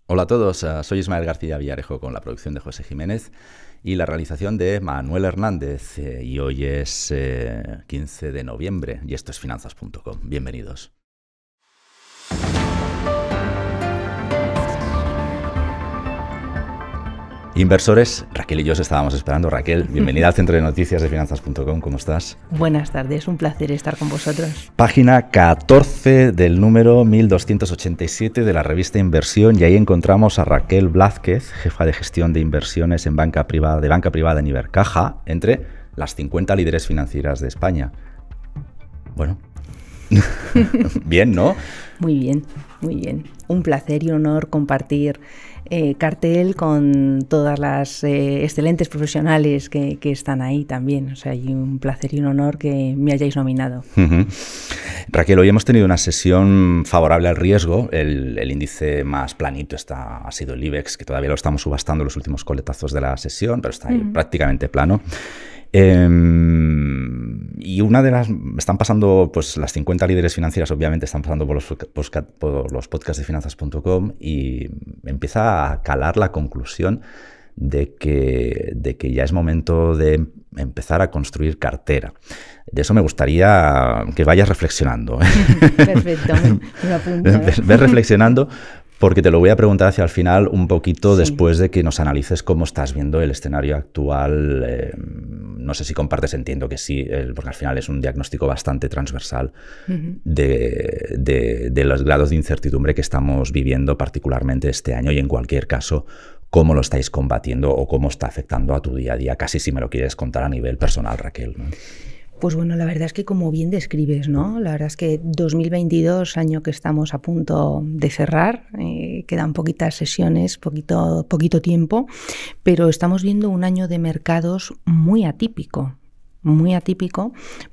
Hola a todos, soy Ismael García Villarejo con la producción de José Jiménez y la realización de Manuel Hernández. Y hoy es 15 de noviembre y esto es Finanzas.com. Bienvenidos. Inversores, Raquel y yo os estábamos esperando. Raquel, bienvenida al Centro de Noticias de Finanzas.com. ¿Cómo estás? Buenas tardes, un placer estar con vosotros. Página 14 del número 1287 de la revista Inversión, y ahí encontramos a Raquel Blázquez, jefa de gestión de inversiones en banca privada en Ibercaja, entre las 50 líderes financieras de España. Bueno, bien, ¿no? Muy bien, muy bien. Un placer y un honor compartir cartel con todas las excelentes profesionales que están ahí también. O sea, y un placer y un honor que me hayáis nominado. Raquel, hoy hemos tenido una sesión favorable al riesgo. El índice más planito ha sido el IBEX, que todavía lo estamos subastando en los últimos coletazos de la sesión, pero está ahí prácticamente plano. Y están pasando, pues las 50 líderes financieras obviamente están pasando por los podcasts de Finanzas.com, y empieza a calar la conclusión de que ya es momento de empezar a construir cartera. De eso me gustaría que vayas reflexionando. Perfecto, me apunto. Ves reflexionando, porque te lo voy a preguntar hacia el final un poquito después de que nos analices cómo estás viendo el escenario actual. No sé si compartes, entiendo que sí, porque al final es un diagnóstico bastante transversal de los grados de incertidumbre que estamos viviendo particularmente este año, y en cualquier caso, cómo lo estáis combatiendo o cómo está afectando a tu día a día, casi si me lo quieres contar a nivel personal, Raquel, ¿no? Pues bueno, la verdad es que como bien describes, ¿no? La verdad es que 2022, año que estamos a punto de cerrar, quedan poquitas sesiones, poquito tiempo, pero estamos viendo un año de mercados muy atípico,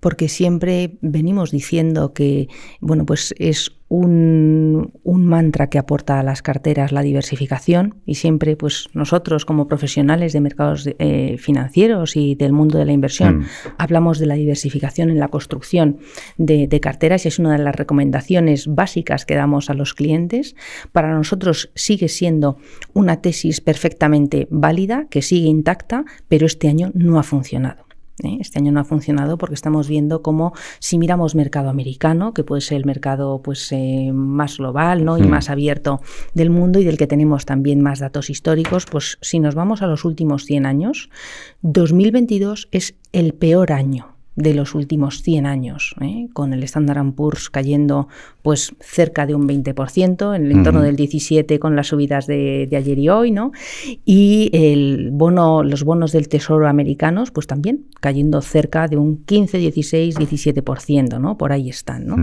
porque siempre venimos diciendo que, bueno, pues es un mantra que aporta a las carteras la diversificación, y siempre pues nosotros como profesionales de mercados financieros y del mundo de la inversión hablamos de la diversificación en la construcción de carteras, y es una de las recomendaciones básicas que damos a los clientes. Para nosotros sigue siendo una tesis perfectamente válida, que sigue intacta, pero este año no ha funcionado. Este año no ha funcionado porque estamos viendo cómo, si miramos mercado americano, que puede ser el mercado pues más global, ¿no? Y más abierto del mundo, y del que tenemos también más datos históricos, pues si nos vamos a los últimos 100 años, 2022 es el peor año de los últimos 100 años, con el Standard & Poor's cayendo pues cerca de un 20%, en el entorno del 17% con las subidas de ayer y hoy, ¿no? Y los bonos del Tesoro americanos pues también cayendo cerca de un 15, 16, 17%, ¿no? Por ahí están, ¿no?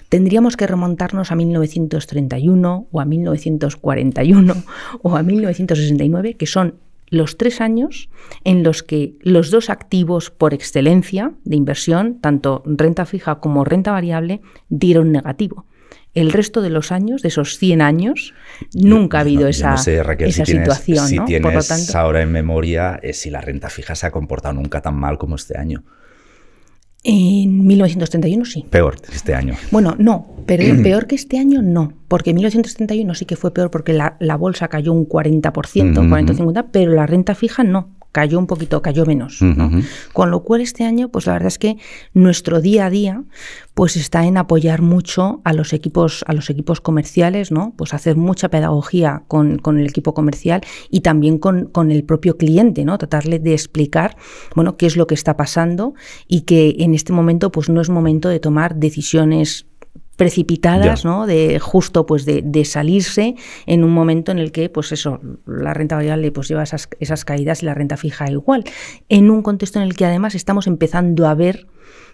Tendríamos que remontarnos a 1931 o a 1941 o a 1969, que son los 3 años en los que los dos activos por excelencia de inversión, tanto renta fija como renta variable, dieron negativo. El resto de los años, de esos 100 años, nunca ha habido esa situación, si ¿no? tienes Por lo tanto, ahora en memoria si la renta fija se ha comportado nunca tan mal como este año. En 1931 sí. Peor este año. Bueno, no, pero peor que este año no, porque en 1931 sí que fue peor porque la bolsa cayó un 40%, 40-50%, pero la renta fija no, cayó un poquito, cayó menos, ¿no? Con lo cual este año, pues la verdad es que nuestro día a día pues está en apoyar mucho a los equipos comerciales, ¿no? Pues hacer mucha pedagogía con el equipo comercial y también con el propio cliente, ¿no? Tratarle de explicar, bueno, qué es lo que está pasando, y que en este momento pues no es momento de tomar decisiones precipitadas, ¿no? De salirse en un momento en el que pues eso, la renta variable pues lleva esas caídas y la renta fija igual, en un contexto en el que además estamos empezando a ver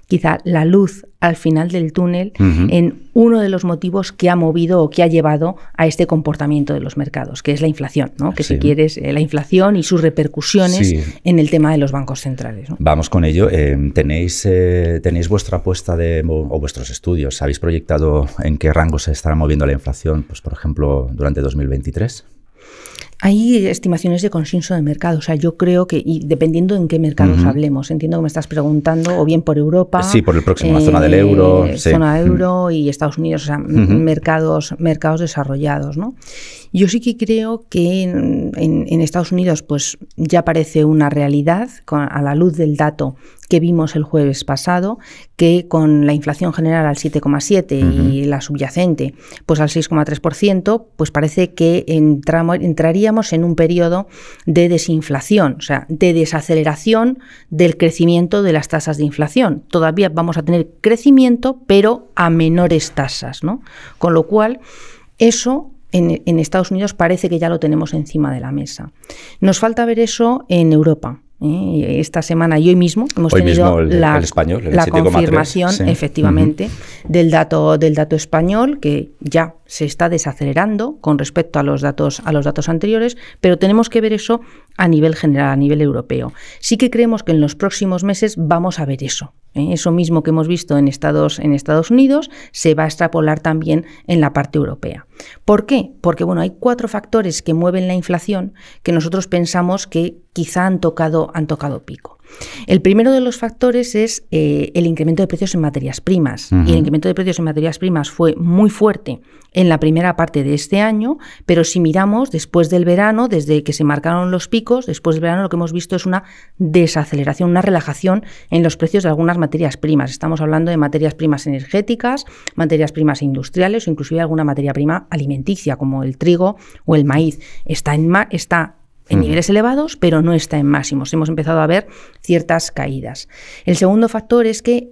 quizá la luz al final del túnel en uno de los motivos que ha movido o que ha llevado a este comportamiento de los mercados, que es la inflación, ¿no? Que si quieres, la inflación y sus repercusiones en el tema de los bancos centrales, ¿no? Vamos con ello. ¿Tenéis vuestra apuesta o vuestros estudios? ¿Habéis proyectado en qué rango se estará moviendo la inflación, pues por ejemplo, durante 2023? Hay estimaciones de consenso de mercado, o sea, yo creo que, y dependiendo en qué mercados hablemos, entiendo que me estás preguntando, o bien por Europa. Sí, por el próximo, la zona del euro. Zona euro y Estados Unidos, o sea, mercados desarrollados, ¿no? Yo sí que creo que en Estados Unidos pues ya parece una realidad, a la luz del dato que vimos el jueves pasado, que con la inflación general al 7,7 y la subyacente pues al 6,3%, pues parece que entraríamos en un periodo de desinflación, o sea, de desaceleración del crecimiento de las tasas de inflación. Todavía vamos a tener crecimiento, pero a menores tasas, ¿no? Con lo cual, eso en Estados Unidos parece que ya lo tenemos encima de la mesa. Nos falta ver eso en Europa. Esta semana y hoy mismo hemos tenido el español, el la 7,3, confirmación, efectivamente, del dato español, que ya se está desacelerando con respecto a los datos anteriores, pero tenemos que ver eso a nivel general, a nivel europeo. Sí que creemos que en los próximos meses vamos a ver eso. Eso mismo que hemos visto en Estados Unidos se va a extrapolar también en la parte europea. ¿Por qué? Porque hay 4 factores que mueven la inflación que nosotros pensamos que quizá han tocado pico. El primero de los factores es el incremento de precios en materias primas. Y el incremento de precios en materias primas fue muy fuerte en la primera parte de este año, pero si miramos después del verano, desde que se marcaron los picos, después del verano lo que hemos visto es una desaceleración, una relajación en los precios de algunas materias primas. Estamos hablando de materias primas energéticas, materias primas industriales o inclusive alguna materia prima alimenticia como el trigo o el maíz. Está en niveles elevados, pero no está en máximos. Hemos empezado a ver ciertas caídas. El segundo factor es que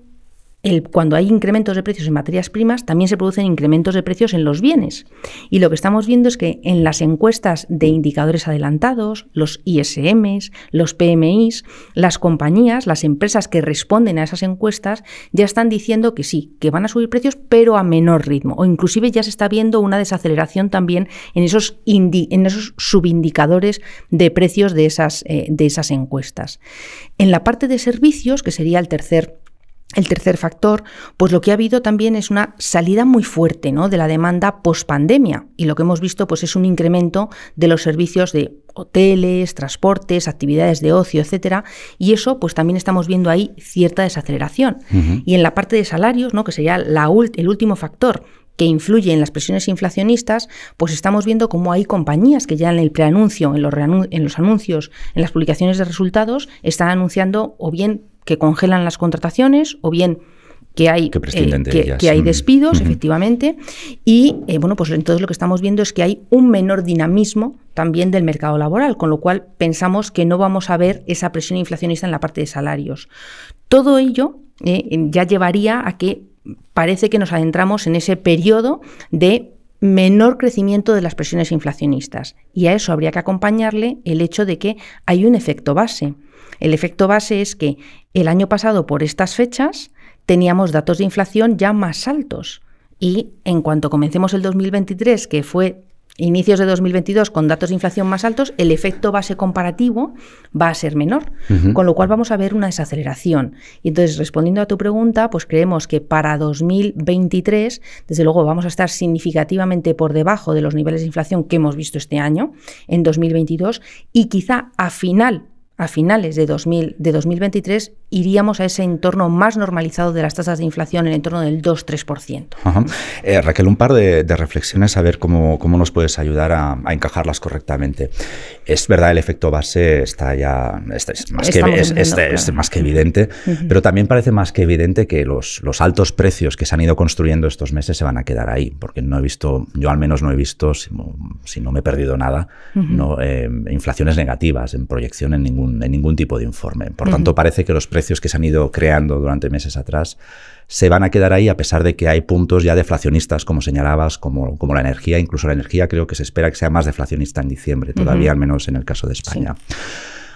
cuando hay incrementos de precios en materias primas, también se producen incrementos de precios en los bienes. Y lo que estamos viendo es que en las encuestas de indicadores adelantados, los ISMs, los PMIs, las compañías, las empresas que responden a esas encuestas, ya están diciendo que sí, que van a subir precios, pero a menor ritmo. O inclusive ya se está viendo una desaceleración también en esos subindicadores de precios de esas encuestas. En la parte de servicios, que sería el tercer factor, pues lo que ha habido también es una salida muy fuerte, ¿no?, de la demanda post-pandemia, y lo que hemos visto pues es un incremento de los servicios de hoteles, transportes, actividades de ocio, etcétera, y eso pues también estamos viendo ahí cierta desaceleración. Y en la parte de salarios, ¿no?, que sería el último factor que influye en las presiones inflacionistas, pues estamos viendo cómo hay compañías que ya en el preanuncio, en los anuncios, en las publicaciones de resultados, están anunciando o bien que congelan las contrataciones o bien que hay despidos, efectivamente, y pues entonces lo que estamos viendo es que hay un menor dinamismo también del mercado laboral, con lo cual pensamos que no vamos a ver esa presión inflacionista en la parte de salarios. Todo ello ya llevaría a que parece que nos adentramos en ese periodo de menor crecimiento de las presiones inflacionistas, y a eso habría que acompañarle el hecho de que hay un efecto base. El efecto base es que el año pasado, por estas fechas, teníamos datos de inflación ya más altos, y en cuanto comencemos el 2023, que fue inicios de 2022 con datos de inflación más altos, el efecto base comparativo va a ser menor, con lo cual vamos a ver una desaceleración. Y entonces, respondiendo a tu pregunta, pues creemos que para 2023, desde luego, vamos a estar significativamente por debajo de los niveles de inflación que hemos visto este año, en 2022, y quizá a finales de 2023 iríamos a ese entorno más normalizado de las tasas de inflación en el entorno del 2-3%. Raquel, un par de reflexiones a ver cómo nos puedes ayudar a encajarlas correctamente. Es verdad, el efecto base es más que evidente, pero también parece más que evidente que los altos precios que se han ido construyendo estos meses se van a quedar ahí, porque yo al menos no he visto, si no me he perdido nada, inflaciones negativas en proyección en ningún tipo de informe. Por tanto, parece que los precios que se han ido creando durante meses atrás se van a quedar ahí, a pesar de que hay puntos ya deflacionistas, como señalabas, como la energía. Incluso la energía creo que se espera que sea más deflacionista en diciembre, todavía al menos en el caso de España. Sí.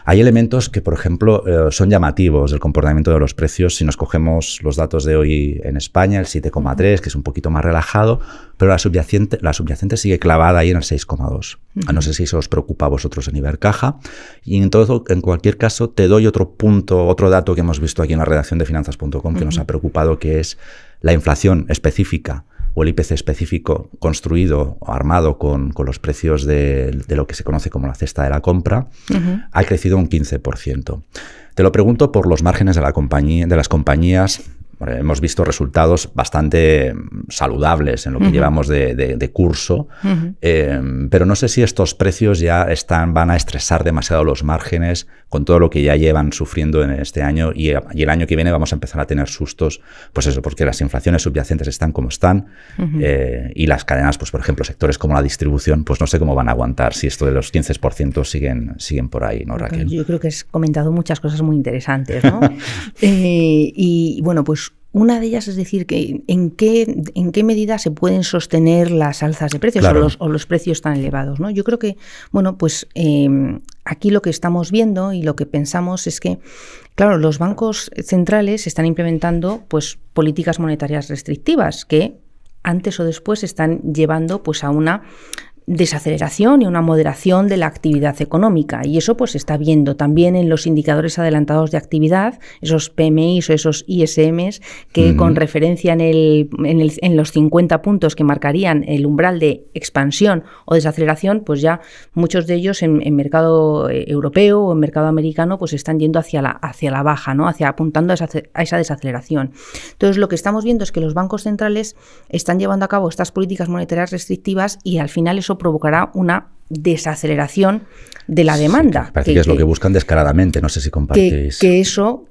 Hay elementos que, por ejemplo, son llamativos del comportamiento de los precios. Si nos cogemos los datos de hoy en España, el 7,3, que es un poquito más relajado, pero la subyacente sigue clavada ahí en el 6,2. No sé si eso os preocupa a vosotros en Ibercaja. Y en cualquier caso, te doy otro dato que hemos visto aquí en la redacción de finanzas.com que nos ha preocupado, que es la inflación específica o el IPC específico construido o armado con los precios de lo que se conoce como la cesta de la compra, ha crecido un 15%. Te lo pregunto por los márgenes de las compañías. Hemos visto resultados bastante saludables en lo que llevamos de curso, pero no sé si estos precios ya van a estresar demasiado los márgenes con todo lo que ya llevan sufriendo en este año, y el año que viene vamos a empezar a tener sustos, pues eso, porque las inflaciones subyacentes están como están, y las cadenas, pues por ejemplo, sectores como la distribución, pues no sé cómo van a aguantar si esto de los 15% siguen por ahí, ¿no, Raquel? Yo creo que has comentado muchas cosas muy interesantes, ¿no? Y bueno, pues una de ellas es decir, que en qué medida se pueden sostener las alzas de precios, claro, o los precios tan elevados, ¿no? Yo creo que, bueno, pues aquí lo que estamos viendo y lo que pensamos es que, claro, los bancos centrales están implementando pues políticas monetarias restrictivas que antes o después están llevando pues a una desaceleración y una moderación de la actividad económica, y eso pues se está viendo también en los indicadores adelantados de actividad, esos PMIs o esos ISMs que con referencia en los 50 puntos que marcarían el umbral de expansión o desaceleración, pues ya muchos de ellos en mercado europeo o en mercado americano pues están yendo hacia la baja, ¿no? Apuntando a esa desaceleración. Entonces lo que estamos viendo es que los bancos centrales están llevando a cabo estas políticas monetarias restrictivas y al final eso provocará una desaceleración de la demanda. Sí, parece que es lo que buscan descaradamente, no sé si compartís. Que eso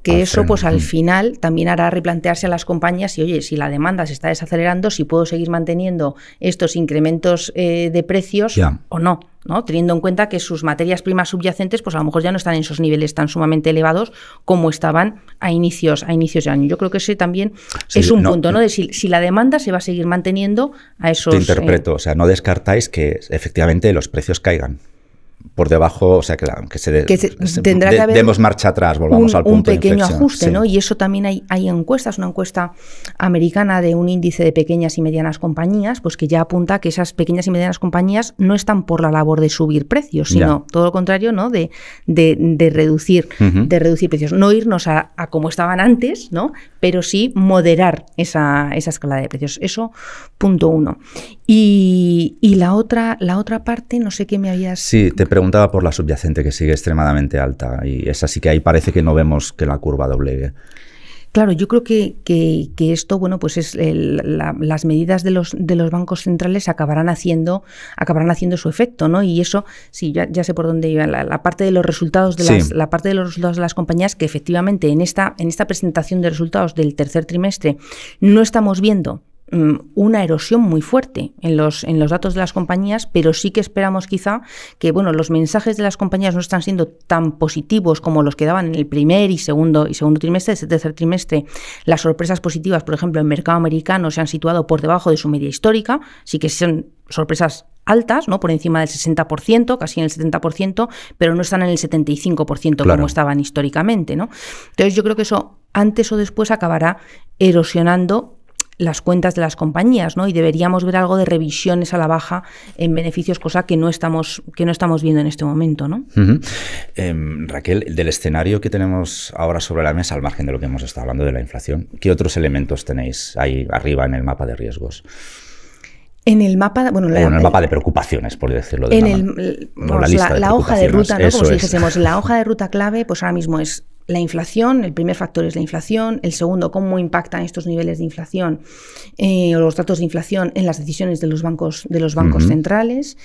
pues al final también hará replantearse a las compañías y, oye, si la demanda se está desacelerando, si puedo seguir manteniendo estos incrementos de precios o no, ¿no? Teniendo en cuenta que sus materias primas subyacentes pues a lo mejor ya no están en esos niveles tan sumamente elevados como estaban a inicios de año. Yo creo que ese también es un punto, ¿no? De si la demanda se va a seguir manteniendo a esos... Te interpreto, o sea, no descartáis que efectivamente los precios caigan por debajo, o sea, que tendrá que haber demos marcha atrás, volvamos al punto de inflexión. Un pequeño ajuste, sí, ¿no? Y eso también hay encuestas, una encuesta americana de un índice de pequeñas y medianas compañías, pues que ya apunta que esas pequeñas y medianas compañías no están por la labor de subir precios, sino todo lo contrario, ¿no? De reducir precios. No irnos a como estaban antes, ¿no? Pero sí moderar esa escalada de precios. Eso, punto uno. Y la otra parte, no sé qué me habías... Sí, te preguntaba por la subyacente, que sigue extremadamente alta, y es así que ahí parece que no vemos que la curva doblegue. Claro, yo creo que esto, bueno, pues es las medidas de los bancos centrales acabarán haciendo su efecto, ¿no? Y eso, sí, ya sé por dónde iba, la parte de los resultados la parte de los resultados de las compañías, que efectivamente en esta presentación de resultados del tercer trimestre no estamos viendo una erosión muy fuerte en los datos de las compañías, pero sí que esperamos quizá que, bueno, los mensajes de las compañías no están siendo tan positivos como los que daban en el primer y segundo trimestre. Este tercer trimestre, las sorpresas positivas, por ejemplo, en el mercado americano se han situado por debajo de su media histórica, sí que son sorpresas altas, ¿no? Por encima del 60%, casi en el 70%, pero no están en el 75% como estaban históricamente, ¿no? Entonces yo creo que eso antes o después acabará erosionando las cuentas de las compañías, ¿no? Y deberíamos ver algo de revisiones a la baja en beneficios, cosa que no estamos viendo en este momento, ¿no? Raquel, del escenario que tenemos ahora sobre la mesa, al margen de lo que hemos estado hablando de la inflación, ¿qué otros elementos tenéis ahí arriba en el mapa de riesgos? En el mapa, bueno, en el mapa de preocupaciones, por decirlo de la hoja de ruta, ¿no? Como si dijésemos, la hoja de ruta clave, pues ahora mismo es la inflación. El primer factor es la inflación. El segundo, cómo impactan estos niveles de inflación o los datos de inflación en las decisiones de los bancos centrales.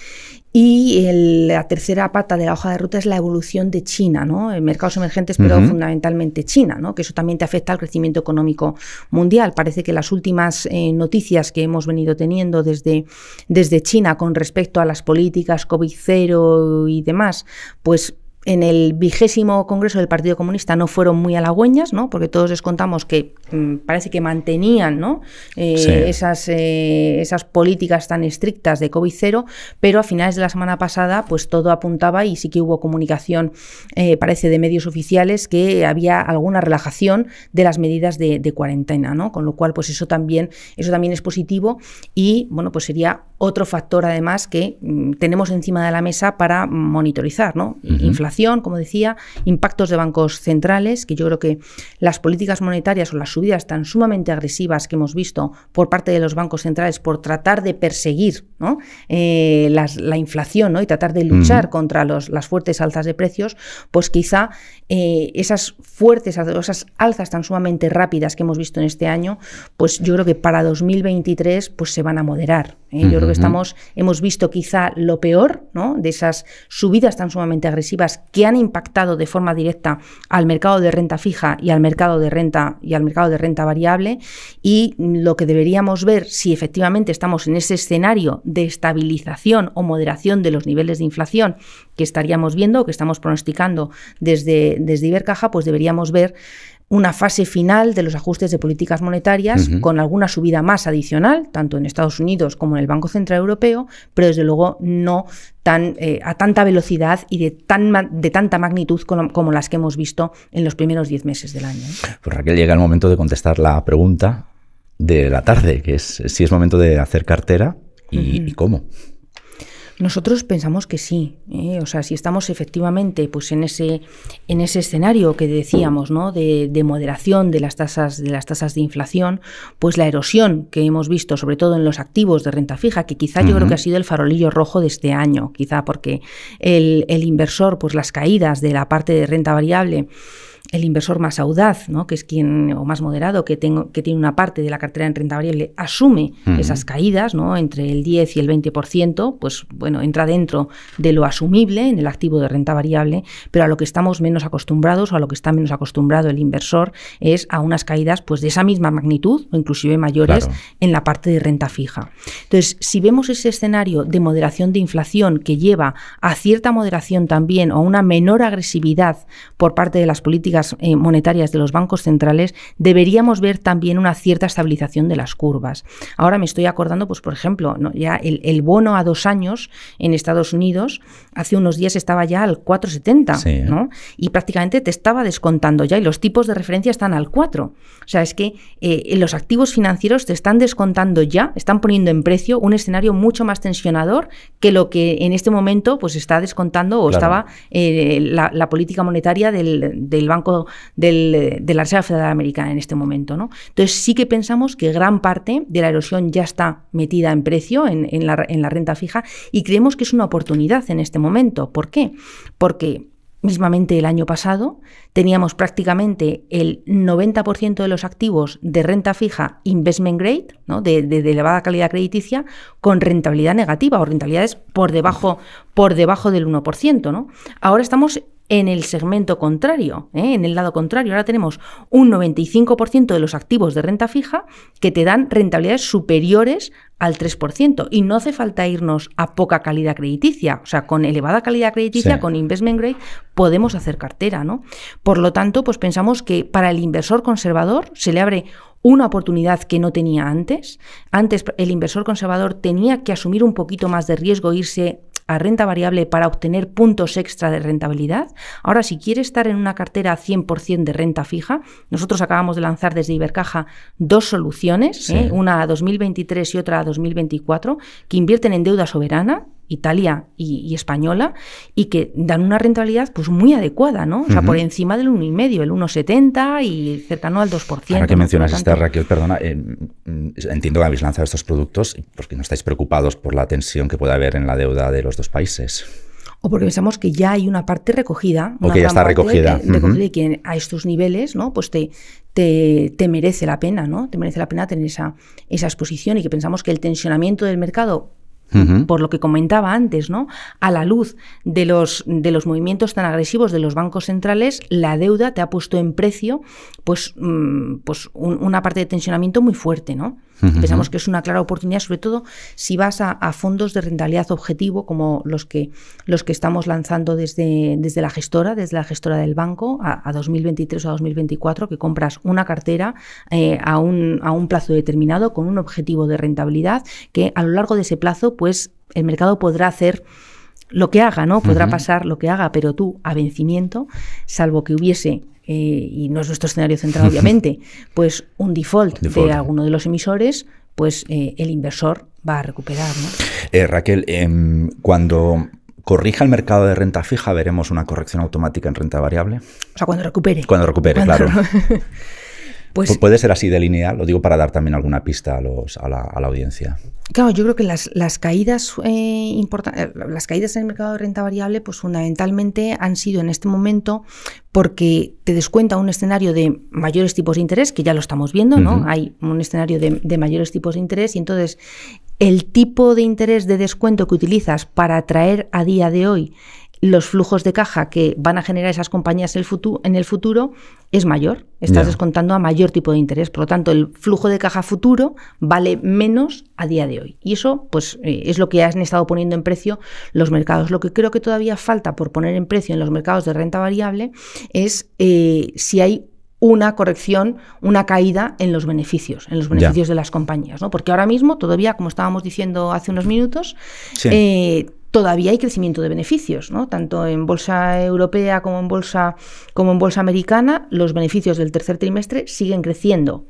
Y la tercera pata de la hoja de ruta es la evolución de China, ¿no? En mercados emergentes, pero fundamentalmente China, ¿no? Que eso también te afecta al crecimiento económico mundial. Parece que las últimas noticias que hemos venido teniendo desde China con respecto a las políticas COVID-0 y demás, pues en el 20º Congreso del Partido Comunista no fueron muy halagüeñas, ¿no? Porque todos les contamos que parece que mantenían, ¿no? Esas políticas tan estrictas de COVID-0, pero a finales de la semana pasada pues todo apuntaba, y sí que hubo comunicación, parece, de medios oficiales, que había alguna relajación de las medidas de cuarentena, ¿no? Con lo cual pues eso también es positivo, y bueno, pues sería otro factor además que tenemos encima de la mesa para monitorizar, ¿no? Inflación inflación, como decía, impactos de bancos centrales, que yo creo que las políticas monetarias o las subidas tan sumamente agresivas que hemos visto por parte de los bancos centrales por tratar de perseguir, ¿no?, la inflación, ¿no?, y tratar de luchar contra las fuertes alzas de precios, pues quizá esas alzas tan sumamente rápidas que hemos visto en este año, pues yo creo que para 2023 pues se van a moderar. Yo creo que hemos visto quizá lo peor, ¿no?, de esas subidas tan sumamente agresivas que han impactado de forma directa al mercado de renta fija y al mercado de renta variable, y lo que deberíamos ver, si efectivamente estamos en ese escenario de estabilización o moderación de los niveles de inflación que estaríamos viendo o que estamos pronosticando desde Ibercaja, pues deberíamos ver una fase final de los ajustes de políticas monetarias con alguna subida más adicional, tanto en Estados Unidos como en el Banco Central Europeo, pero desde luego no a tanta velocidad y de tanta magnitud como las que hemos visto en los primeros 10 meses del año. Pues Raquel, llega el momento de contestar la pregunta de la tarde, que es si es momento de hacer cartera y cómo. Nosotros pensamos que sí, o sea, si estamos efectivamente pues en ese escenario que decíamos, ¿no?, de moderación de las tasas de inflación, pues la erosión que hemos visto, sobre todo en los activos de renta fija, que quizá yo creo que ha sido el farolillo rojo de este año, quizá porque el inversor, pues las caídas de la parte de renta variable, el inversor más audaz, ¿no?, que es o más moderado, que tiene una parte de la cartera en renta variable, asume esas caídas, ¿no?, entre el 10 y el 20%, pues bueno, entra dentro de lo asumible en el activo de renta variable, pero a lo que estamos menos acostumbrados o a lo que está menos acostumbrado el inversor es a unas caídas pues de esa misma magnitud o inclusive mayores, claro, en la parte de renta fija. Entonces, si vemos ese escenario de moderación de inflación que lleva a cierta moderación también o a una menor agresividad por parte de las políticas monetarias de los bancos centrales, deberíamos ver también una cierta estabilización de las curvas. Ahora me estoy acordando, pues por ejemplo, ¿no?, ya el bono a 2 años en Estados Unidos hace unos días estaba ya al 4,70, sí, ¿no?, y prácticamente te estaba descontando ya, y los tipos de referencia están al 4. O sea, es que los activos financieros te están descontando ya, están poniendo en precio un escenario mucho más tensionador que lo que en este momento pues está descontando o claro, estaba la política monetaria del Banco de la Reserva Federal Americana en este momento, ¿no? Entonces sí que pensamos que gran parte de la erosión ya está metida en precio en la renta fija, y creemos que es una oportunidad en este momento. ¿Por qué? Porque mismamente el año pasado teníamos prácticamente el 90% de los activos de renta fija investment grade, ¿no?, de elevada calidad crediticia, con rentabilidad negativa o rentabilidades por debajo del 1%, ¿no? Ahora estamos en el segmento contrario, en el lado contrario. Ahora tenemos un 95% de los activos de renta fija que te dan rentabilidades superiores al 3%, y no hace falta irnos a poca calidad crediticia, o sea, con elevada calidad crediticia, sí, con investment grade, podemos hacer cartera, ¿no? Por lo tanto, pues pensamos que para el inversor conservador se le abre una oportunidad que no tenía antes. Antes el inversor conservador tenía que asumir un poquito más de riesgo, irse a renta variable para obtener puntos extra de rentabilidad. Ahora, si quiere estar en una cartera 100% de renta fija, nosotros acabamos de lanzar desde Ibercaja 2 soluciones, sí, una a 2023 y otra a 2024, que invierten en deuda soberana, Italia y española, y que dan una rentabilidad pues muy adecuada, ¿no? O sea, por encima del 1,5, el 1,70 y cercano al 2%. Ahora que mencionas esta, Raquel, perdona, entiendo que habéis lanzado estos productos porque no estáis preocupados por la tensión que puede haber en la deuda de los dos países. O porque pensamos que ya hay una parte recogida. O que ya está recogida. Y que a estos niveles, ¿no?, pues te merece la pena, ¿no? Te merece la pena tener esa exposición, y que pensamos que el tensionamiento del mercado, por lo que comentaba antes, ¿no?, a la luz de los movimientos tan agresivos de los bancos centrales, la deuda te ha puesto en precio pues una parte de tensionamiento muy fuerte, ¿no? Pensamos que es una clara oportunidad, sobre todo si vas a fondos de rentabilidad objetivo como los que estamos lanzando desde la gestora del banco a 2023 o a 2024, que compras una cartera a un plazo determinado con un objetivo de rentabilidad, que a lo largo de ese plazo pues el mercado podrá hacer lo que haga, ¿no? Podrá pasar lo que haga, pero tú a vencimiento, salvo que hubiese y no es nuestro escenario central obviamente, pues un default de alguno de los emisores, pues el inversor va a recuperar, ¿no? Raquel, cuando corrija el mercado de renta fija, veremos una corrección automática en renta variable. O sea, cuando recupere. Cuando recupere, claro. Pues, puede ser así de lineal, lo digo para dar también alguna pista a la audiencia. Claro, yo creo que las caídas las caídas en el mercado de renta variable, pues fundamentalmente han sido en este momento porque te descuenta un escenario de mayores tipos de interés, que ya lo estamos viendo, ¿no? Hay un escenario de mayores tipos de interés y entonces el tipo de interés de descuento que utilizas para atraer a día de hoy los flujos de caja que van a generar esas compañías en el futuro es mayor. Estás descontando a mayor tipo de interés. Por lo tanto, el flujo de caja futuro vale menos a día de hoy. Y eso pues, es lo que han estado poniendo en precio los mercados. Lo que creo que todavía falta por poner en precio en los mercados de renta variable es si hay una corrección, una caída en los beneficios de las compañías, ¿no? Porque ahora mismo todavía, como estábamos diciendo hace unos minutos, todavía hay crecimiento de beneficios, ¿no? Tanto en bolsa europea como en bolsa americana, los beneficios del tercer trimestre siguen creciendo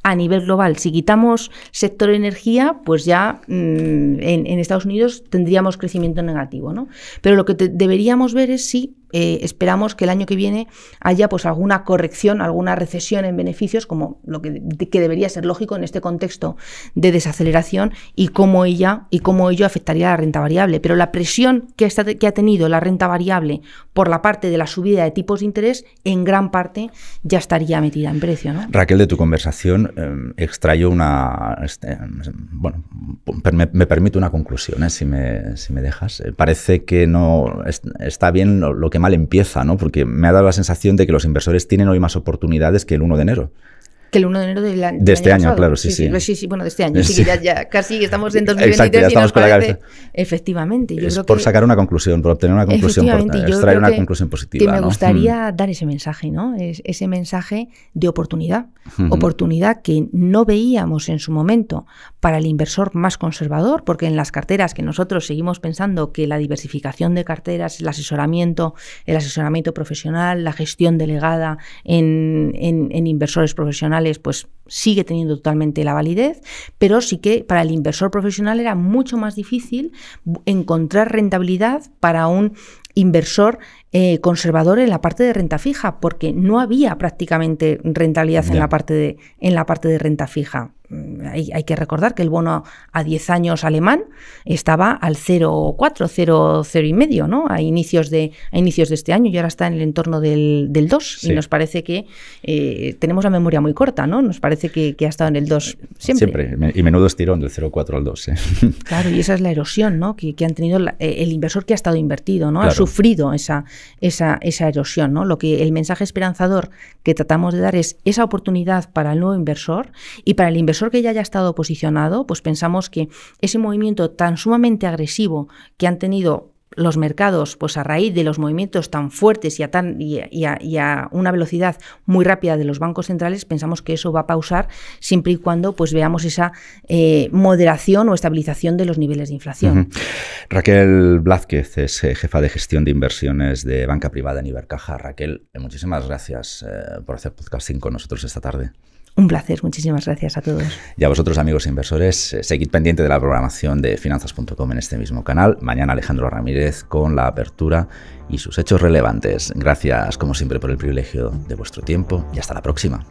a nivel global. Si quitamos sector energía, pues ya en Estados Unidos tendríamos crecimiento negativo, ¿no? Pero lo que deberíamos ver es si esperamos que el año que viene haya pues alguna corrección, alguna recesión en beneficios, como lo que debería ser lógico en este contexto de desaceleración y cómo ello afectaría a la renta variable. Pero la presión que ha tenido la renta variable por la parte de la subida de tipos de interés, en gran parte ya estaría metida en precio, ¿no? Raquel, de tu conversación extraigo me permito una conclusión, si me dejas. Parece que no está bien lo que mal empieza, ¿no? Porque me ha dado la sensación de que los inversores tienen hoy más oportunidades que el 1 de enero. Que el 1 de enero de este año, claro, sí. Bueno, de este año, sí que ya casi estamos en 2023. Exacto, ya estamos con la cabeza. Efectivamente. Yo creo por sacar una conclusión, por obtener una conclusión, extraer una conclusión positiva. Que me gustaría dar ese mensaje, ¿no? Ese mensaje de oportunidad. Oportunidad que no veíamos en su momento para el inversor más conservador, porque en las carteras que nosotros seguimos pensando que la diversificación de carteras, el asesoramiento profesional, la gestión delegada en inversores profesionales, pues sigue teniendo totalmente la validez, pero sí que para el inversor profesional era mucho más difícil encontrar rentabilidad para un inversor conservador en la parte de renta fija, porque no había prácticamente rentabilidad en la parte de renta fija. Hay que recordar que el bono a 10 años alemán estaba al 0,4, 0,5, ¿no? A inicios de este año, y ahora está en el entorno del 2. Sí. Y nos parece que tenemos la memoria muy corta, ¿no? Nos parece que ha estado en el 2 siempre. Y menudo estirón del 0,4 al 2. Claro, y esa es la erosión, ¿no? Que han tenido el inversor que ha estado invertido, ¿no? Claro. Ha sufrido esa erosión, ¿no? El mensaje esperanzador que tratamos de dar es esa oportunidad para el nuevo inversor, y para el inversor que ya haya estado posicionado, pues pensamos que ese movimiento tan sumamente agresivo que han tenido los mercados, pues a raíz de los movimientos tan fuertes y a una velocidad muy rápida de los bancos centrales, pensamos que eso va a pausar siempre y cuando pues veamos esa moderación o estabilización de los niveles de inflación. Raquel Blázquez es jefa de gestión de inversiones de banca privada en Ibercaja. Raquel, muchísimas gracias por hacer podcasting con nosotros esta tarde. Un placer, muchísimas gracias a todos. Y a vosotros, amigos inversores, seguid pendiente de la programación de Finanzas.com en este mismo canal. Mañana Alejandro Ramírez con la apertura y sus hechos relevantes. Gracias, como siempre, por el privilegio de vuestro tiempo y hasta la próxima.